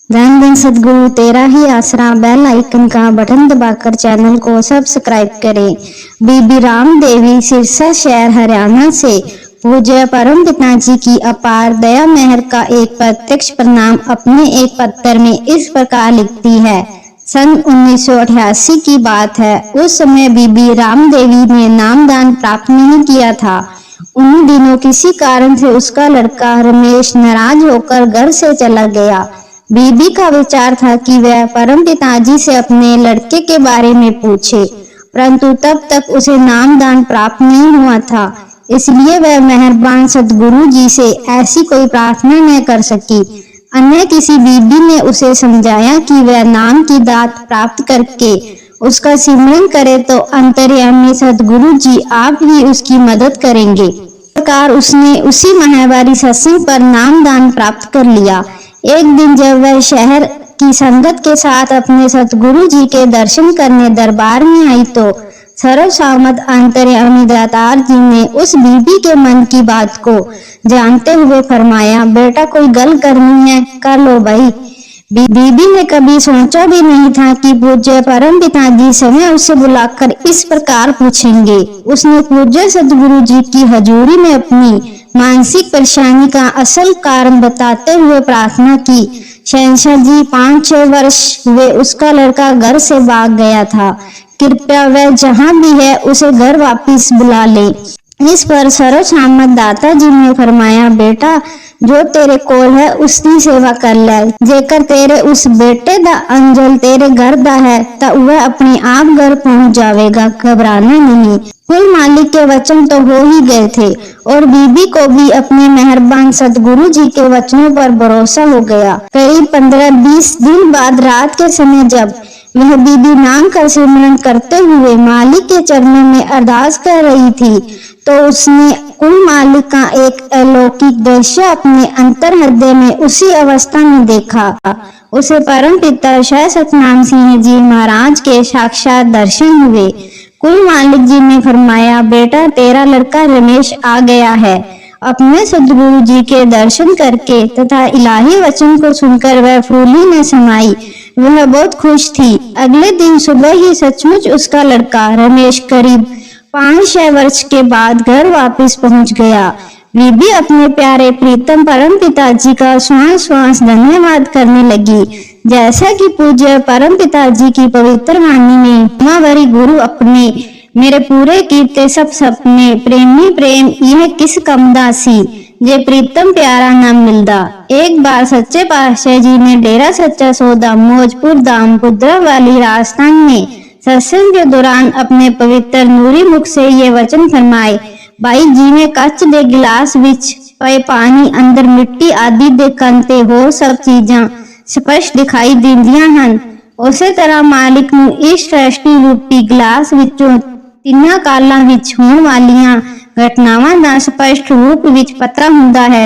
धन धन सदगुरु तेरा ही आसरा। बेल आइकन का बटन दबाकर चैनल को सब्सक्राइब करें। बीबी राम देवी सिरसा शहर हरियाणा से पूज्य परम पिताजी की अपार दया मेहर का एक प्रत्यक्ष प्रणाम अपने एक पत्र में इस प्रकार लिखती है। सन 1988 की बात है। उस समय बीबी राम देवी ने नामदान प्राप्त नहीं किया था। उन्हीं दिनों किसी कारण से उसका लड़का रमेश नाराज होकर घर से चला गया। बीबी का विचार था कि वह परम पिताजी से अपने लड़के के बारे में पूछे, परंतु तब तक उसे नामदान प्राप्त नहीं हुआ था, इसलिए वह मेहरबान सदगुरु जी से ऐसी कोई प्रार्थना न कर सकी। अन्य किसी बीबी ने उसे समझाया कि वह नाम की दात प्राप्त करके उसका सिमरन करे तो अंतर्यामी सदगुरु जी आप ही उसकी मदद करेंगे। इस प्रकार उसने उसी माहवारी सत्संग पर नामदान प्राप्त कर लिया। एक दिन जब वह शहर की संगत के साथ अपने सतगुरु जी के दर्शन करने दरबार में आई तो सर्वसम्मत अंतर्यामी दातार जी ने उस बीबी के मन की बात को जानते हुए फरमाया, बेटा कोई गल करनी है कर लो भाई। बीबी ने कभी सोचा भी नहीं था कि पूज्य परम पिताजी समय उसे बुलाकर इस प्रकार पूछेंगे। उसने पूज्य सदगुरु जी की हजूरी में अपनी मानसिक परेशानी का असल कारण बताते हुए प्रार्थना की। शहंशाह जी 5-6 वर्ष हुए उसका लड़का घर से भाग गया था, कृपया वह जहाँ भी है उसे घर वापस बुला ले। इस पर सर्वसम्मत दाता जी ने फरमाया, बेटा जो तेरे कोल है उसकी सेवा कर ले, जेकर तेरे उस बेटे दा अंजल तेरे घर दा है तो वह अपने आप घर पहुंच जाएगा, घबराना नहीं। कुल मालिक के वचन तो हो ही गए थे और बीबी को भी अपने मेहरबान सदगुरु जी के वचनों पर भरोसा हो गया। करीब 15-20 दिन बाद रात के समय जब वह बीबी नाम का सिमरन करते हुए मालिक के चरणों में अरदास कर रही थी तो उसने कुल मालिक का एक अलौकिक दृश्य अपने अंतर हृदय में उसी अवस्था में देखा। उसे परम पिता शाह सतनाम सिंह जी महाराज के साक्षात दर्शन हुए। कुल मालिक जी ने फरमाया, बेटा तेरा लड़का रमेश आ गया है। अपने सदगुरु जी के दर्शन करके तथा इलाही वचन को सुनकर वह फूली न समाई। वह बहुत खुश थी। अगले दिन सुबह ही सचमुच उसका लड़का रमेश करीब 5-6 वर्ष के बाद घर वापस पहुंच गया। बीबी अपने प्यारे प्रीतम परम पिताजी का श्वास श्वास धन्यवाद करने लगी। जैसा कि पूज्य परम पिताजी की पवित्र वाणी में मावरी गुरु अपने मेरे पूरे कीर्ते सब सपने प्रेमी प्रेम यह किस कमदासी जे प्रीतम प्यारा नाम मिलदा। एक बार सच्चे पातशाह जी ने डेरा सच्चा सौदा मौजपुर धाम पुद्रा वाली राजस्थान में सत्संग के दौरान अपने पवित्र नूरी मुख से ये वचन फरमाए, भाई जिवें कच दे गिलास विच पए पानी अंदर मिट्टी आदि दे कंते होर सब चीजां स्पष्ट दिखाई दिंदियां हन, उसे तरह मालिक नूं इस सृष्टि रूपी गिलास विचों तिन्ना कालां विच होण वालियां घटनावां दा स्पष्ट रूप विच पता हुंदा है।